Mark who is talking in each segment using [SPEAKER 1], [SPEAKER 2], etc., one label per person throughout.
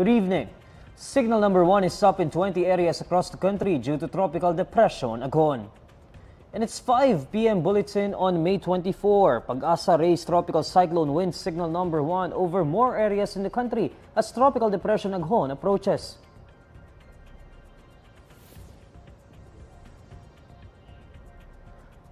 [SPEAKER 1] Good evening. Signal number 1 is up in 20 areas across the country due to tropical depression Aghon. In its 5 p.m. bulletin on May 24, Pag-asa raised tropical cyclone wind signal number 1 over more areas in the country as tropical depression Aghon approaches.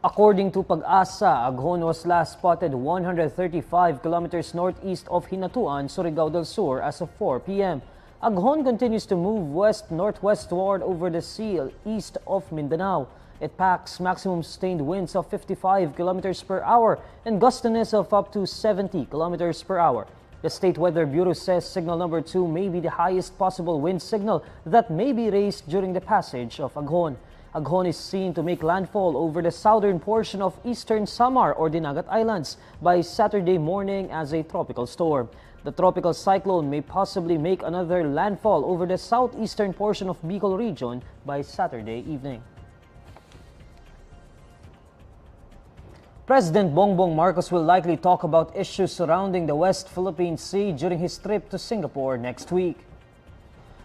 [SPEAKER 1] According to Pag-asa, Aghon was last spotted 135 kilometers northeast of Hinatuan, Surigao del Sur as of 4 p.m. Aghon continues to move west-northwestward over the sea east of Mindanao. It packs maximum sustained winds of 55 kilometers per hour and gustiness of up to 70 kilometers per hour. The State Weather Bureau says signal number 2 may be the highest possible wind signal that may be raised during the passage of Aghon. Aghon is seen to make landfall over the southern portion of eastern Samar or Dinagat Islands by Saturday morning as a tropical storm. The tropical cyclone may possibly make another landfall over the southeastern portion of Bicol region by Saturday evening. President Bongbong Marcos will likely talk about issues surrounding the West Philippine Sea during his trip to Singapore next week.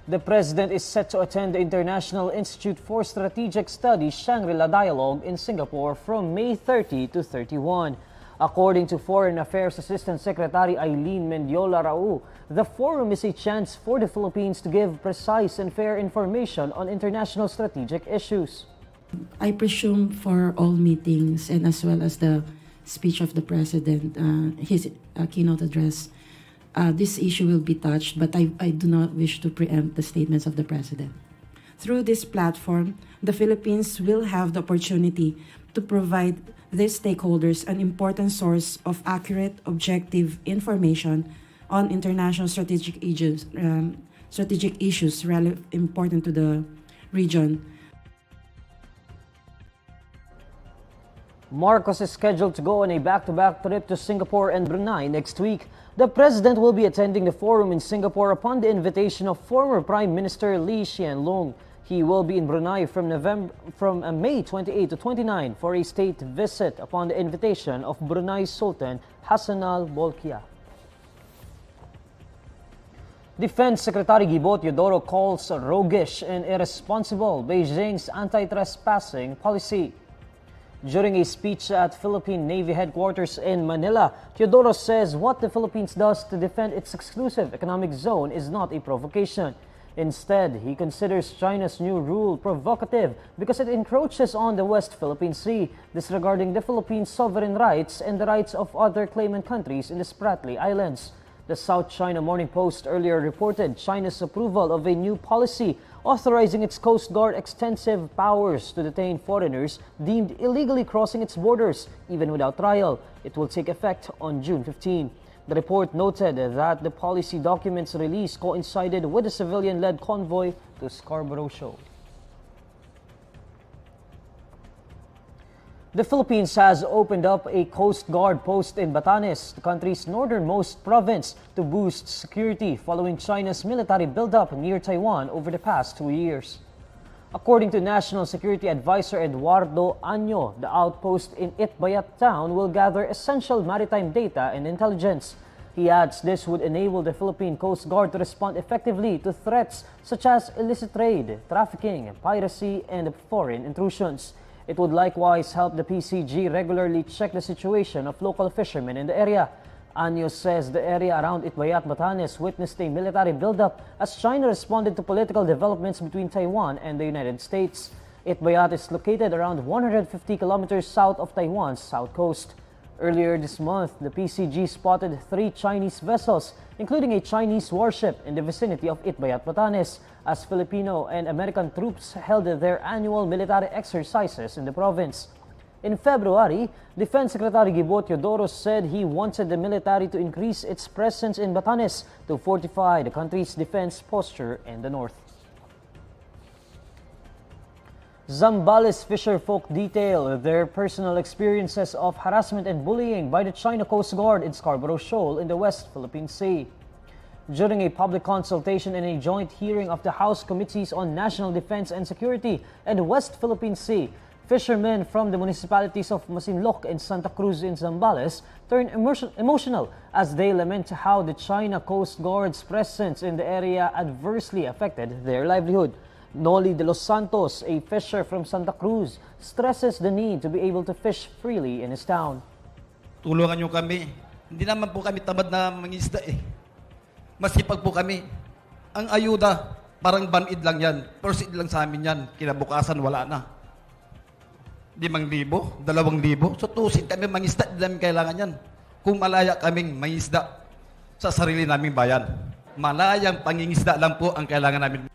[SPEAKER 1] The president is set to attend the International Institute for Strategic Studies Shangri-La Dialogue in Singapore from May 30 to 31. According to Foreign Affairs Assistant Secretary Eileen Mendiola Rau, the forum is a chance for the Philippines to give precise and fair information on international strategic issues.
[SPEAKER 2] I presume for all meetings and as well as the speech of the president, his keynote address, this issue will be touched, but I do not wish to preempt the statements of the president. Through this platform, the Philippines will have the opportunity to provide their stakeholders an important source of accurate, objective information on international strategic issues important to the region.
[SPEAKER 1] Marcos is scheduled to go on a back-to-back trip to Singapore and Brunei next week. The president will be attending the forum in Singapore upon the invitation of former Prime Minister Lee Hsien Loong. He will be in Brunei from May 28 to 29 for a state visit upon the invitation of Brunei's Sultan Hassan Al Bolkiah. Defense Secretary Gibo Teodoro calls roguish and irresponsible Beijing's anti-trespassing policy. During a speech at Philippine Navy headquarters in Manila, Teodoro says what the Philippines does to defend its exclusive economic zone is not a provocation. Instead, he considers China's new rule provocative because it encroaches on the West Philippine Sea, disregarding the Philippines' sovereign rights and the rights of other claimant countries in the Spratly Islands. The South China Morning Post earlier reported China's approval of a new policy authorizing its Coast Guard extensive powers to detain foreigners deemed illegally crossing its borders, even without trial. It will take effect on June 15. The report noted that the policy documents release coincided with the civilian-led convoy to Scarborough show. The Philippines has opened up a Coast Guard post in Batanes, the country's northernmost province, to boost security following China's military buildup near Taiwan over the past 2 years. According to National Security Advisor Eduardo Año, the outpost in Itbayat town will gather essential maritime data and intelligence. He adds this would enable the Philippine Coast Guard to respond effectively to threats such as illicit trade, trafficking, piracy, and foreign intrusions. It would likewise help the PCG regularly check the situation of local fishermen in the area. Año says the area around Itbayat, Batanes witnessed a military buildup as China responded to political developments between Taiwan and the United States. Itbayat is located around 150 kilometers south of Taiwan's south coast. Earlier this month, the PCG spotted 3 Chinese vessels, including a Chinese warship in the vicinity of Itbayat, Batanes, as Filipino and American troops held their annual military exercises in the province. In February, Defense Secretary Gibo Teodoro said he wanted the military to increase its presence in Batanes to fortify the country's defense posture in the north. Zambales fisherfolk detail their personal experiences of harassment and bullying by the China Coast Guard in Scarborough Shoal in the West Philippine Sea. During a public consultation and a joint hearing of the House Committees on National Defense and Security and West Philippine Sea, Fishermen from the municipalities of Masinloc and Santa Cruz in Zambales turned emotional as they lament how the China Coast Guard's presence in the area adversely affected their livelihood. Noli de los Santos, a fisher from Santa Cruz, stresses the need to be able to fish freely in his town.
[SPEAKER 3] Tulungan nyo kami. Hindi naman po kami tamad na mangisda eh. Masipag po kami. Ang ayuda, parang banid lang yan. Proceed lang sa amin yan. Kinabukasan, wala na. 5,000, 2,000. So tusin kami mangisda, hindi namin kailangan yan. Kung malaya kaming mangisda sa sarili naming bayan. Malayang pangingisda lang po ang kailangan namin.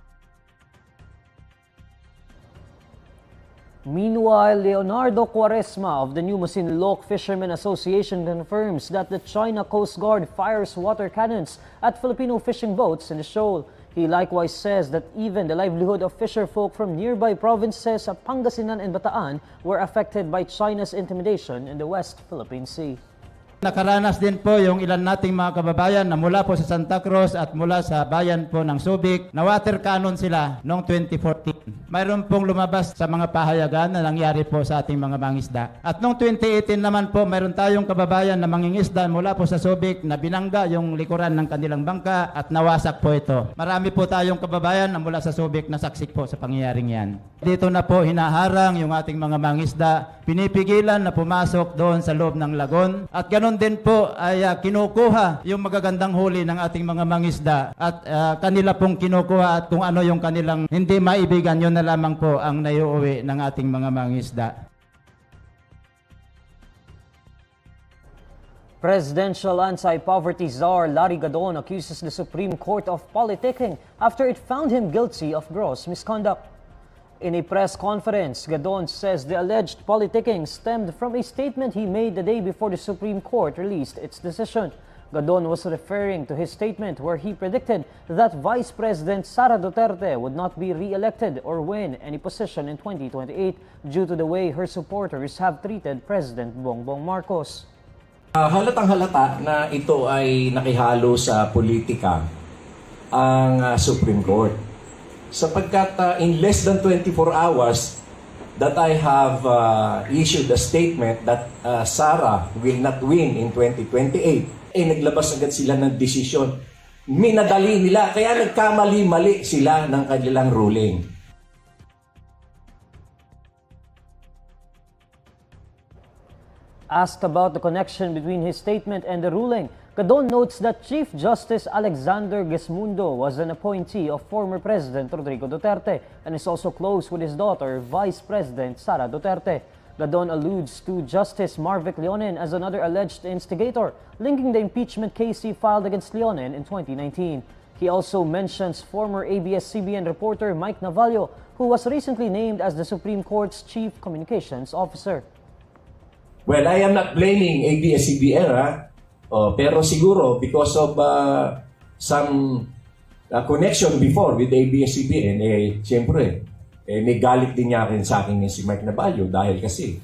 [SPEAKER 1] Meanwhile, Leonardo Quaresma of the New Masinloc Fishermen Association confirms that the China Coast Guard fires water cannons at Filipino fishing boats in the shoal. He likewise says that even the livelihood of fisherfolk from nearby provinces of Pangasinan and Bataan were affected by China's intimidation in the West Philippine Sea.
[SPEAKER 4] Nakaranas din po yung ilan nating mga kababayan na mula po sa Santa Cruz at mula sa bayan po ng Subic na water cannon sila noong 2014. Mayroon pong lumabas sa mga pahayagan na nangyari po sa ating mga mangisda. At noong 2018 naman po mayroon tayong kababayan na mangingisda mula po sa Subic na binangga yung likuran ng kanilang bangka at nawasak po ito. Marami po tayong kababayan na mula sa Subic na saksik po sa pangyayaring yan. Dito na po hinaharang yung ating mga mangisda, pinipigilan na pumasok doon sa loob ng lagon at ganon din po ay kinukuha yung magagandang huli ng ating mga mangisda at kanila pong kinukuha at kung ano yung kanilang hindi maibigan, yun na lamang po ang naiuwi ng ating mga mangisda.
[SPEAKER 1] Presidential anti-poverty czar Larry Gadon accuses the Supreme Court of politicking after it found him guilty of gross misconduct. In a press conference, Gadon says the alleged politicking stemmed from a statement he made the day before the Supreme Court released its decision. Gadon was referring to his statement where he predicted that Vice President Sara Duterte would not be re-elected or win any position in 2028 due to the way her supporters have treated President Bongbong Marcos.
[SPEAKER 5] Halatang halata na ito ay nakihalo sa politika ang Supreme Court. Sapagkat in less than 24 hours that I have issued a statement that Sara will not win in 2028, naglabas agad sila ng desisyon. Minadali nila, kaya nagkamali-mali sila ng kanilang ruling.
[SPEAKER 1] Asked about the connection between his statement and the ruling, Gadon notes that Chief Justice Alexander Gesmundo was an appointee of former President Rodrigo Duterte and is also close with his daughter, Vice President Sara Duterte. Gadon alludes to Justice Marvic Leonen as another alleged instigator, linking the impeachment case he filed against Leonen in 2019. He also mentions former ABS-CBN reporter Mike Navallo, who was recently named as the Supreme Court's Chief Communications Officer.
[SPEAKER 5] Well, I am not blaming ABS-CBN, pero siguro because of some connection before with ABS-CBN, siyempre, may galit din niya rin sa akin si Mike Navallo dahil kasi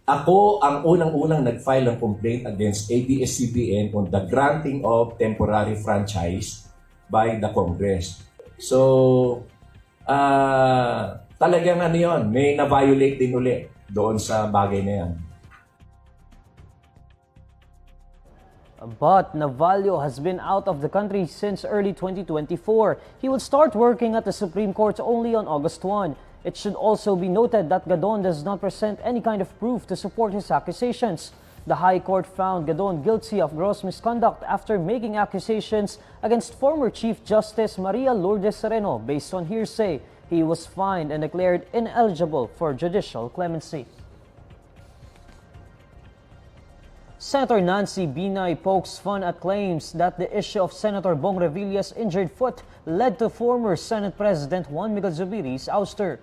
[SPEAKER 5] ako ang unang-unang nag-file ng complaint against ABS-CBN on the granting of temporary franchise by the Congress. So, talagang ano yun, may na-violate din uli doon sa bagay na yan.
[SPEAKER 1] But Navallo has been out of the country since early 2024. He will start working at the Supreme Court only on August 1. It should also be noted that Gadon does not present any kind of proof to support his accusations. The High Court found Gadon guilty of gross misconduct after making accusations against former Chief Justice Maria Lourdes Sereno based on hearsay. He was fined and declared ineligible for judicial clemency. Senator Nancy Binay pokes fun at claims that the issue of Senator Bong Revilla's injured foot led to former Senate President Juan Miguel Zubiri's ouster.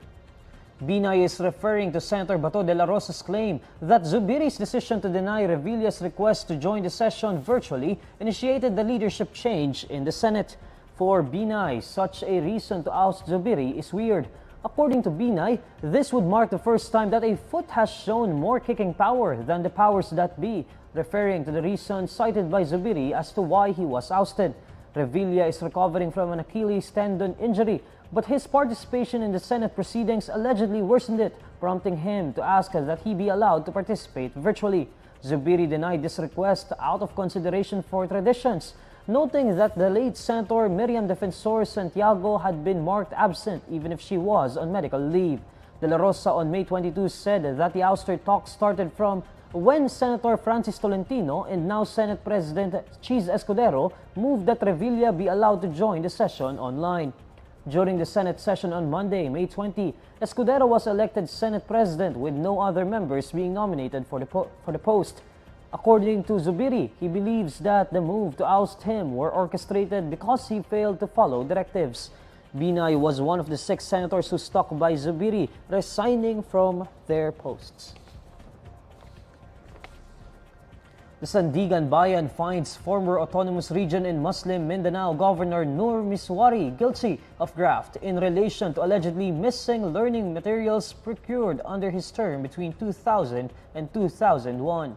[SPEAKER 1] Binay is referring to Senator Bato de la Rosa's claim that Zubiri's decision to deny Revilla's request to join the session virtually initiated the leadership change in the Senate. For Binay, such a reason to oust Zubiri is weird. According to Binay, this would mark the first time that a foot has shown more kicking power than the powers that be, referring to the reason cited by Zubiri as to why he was ousted. Revilla is recovering from an Achilles tendon injury, but his participation in the Senate proceedings allegedly worsened it prompting him to ask that he be allowed to participate virtually. Zubiri denied this request out of consideration for traditions, noting that the late Senator Miriam Defensor Santiago had been marked absent even if she was on medical leave. De La Rosa on May 22 said that the ouster talk started from when Senator Francis Tolentino and now Senate President Cheese Escudero moved that Revilla be allowed to join the session online. During the Senate session on Monday, May 20, Escudero was elected Senate President with no other members being nominated for the post. According to Zubiri, he believes that the move to oust him were orchestrated because he failed to follow directives. Binay was one of the 6 senators who stuck by Zubiri, resigning from their posts. The Sandigan Bayan finds former autonomous region in Muslim Mindanao Governor Nur Misuari guilty of graft in relation to allegedly missing learning materials procured under his term between 2000 and 2001.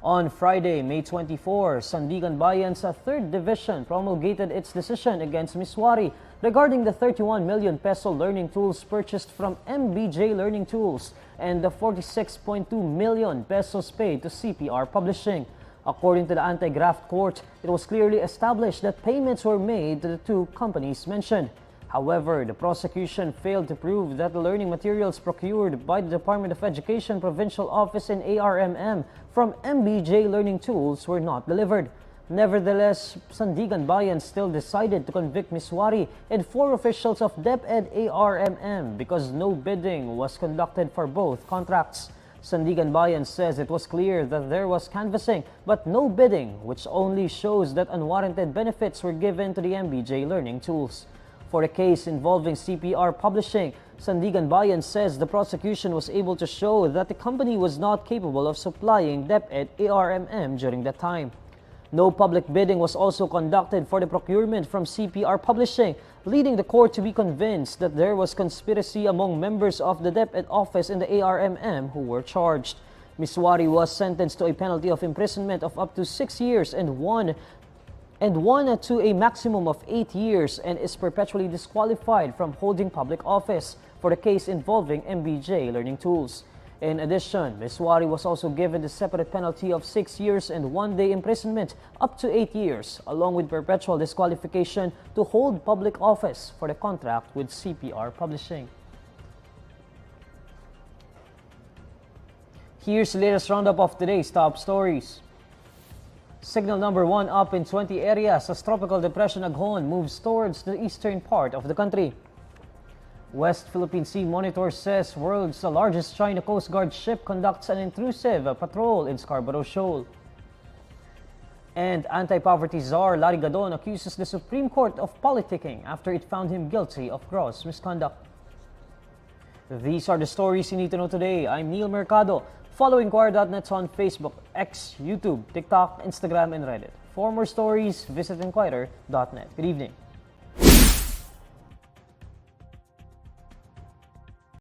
[SPEAKER 1] On Friday, May 24, Sandigan Bayan's 3rd Division promulgated its decision against Misuari regarding the 31 million peso learning tools purchased from MBJ Learning Tools and the 46.2 million pesos paid to CPR Publishing. According to the anti-graft court, it was clearly established that payments were made to the 2 companies mentioned. However, the prosecution failed to prove that the learning materials procured by the Department of Education Provincial Office in ARMM from MBJ Learning Tools were not delivered. Nevertheless, Sandigan Bayan still decided to convict Misuari and 4 officials of DepEd ARMM because no bidding was conducted for both contracts. Sandigan Bayan says it was clear that there was canvassing but no bidding, which only shows that unwarranted benefits were given to the MBJ Learning Tools. For a case involving CPR Publishing, Sandigan Bayan says the prosecution was able to show that the company was not capable of supplying DepEd ARMM during that time. No public bidding was also conducted for the procurement from CPR Publishing, leading the court to be convinced that there was conspiracy among members of the DepEd office and the ARMM who were charged. Misuari was sentenced to a penalty of imprisonment of up to 6 years and one to a maximum of 8 years and is perpetually disqualified from holding public office for the case involving MBJ Learning Tools. In addition, Misuari was also given the separate penalty of 6 years and 1 day imprisonment up to 8 years, along with perpetual disqualification to hold public office for the contract with CPR Publishing. Here's the latest roundup of today's top stories. Signal number 1 up in 20 areas as Tropical Depression Aghon moves towards the eastern part of the country. West Philippine Sea Monitor says world's largest China Coast Guard ship conducts an intrusive patrol in Scarborough Shoal. And anti-poverty czar Larry Gadon accuses the Supreme Court of politicking after it found him guilty of gross misconduct. These are the stories you need to know today. I'm Neil Mercado. Follow INQUIRER.net on Facebook, X, YouTube, TikTok, Instagram, and Reddit. For more stories, visit INQUIRER.net. Good evening.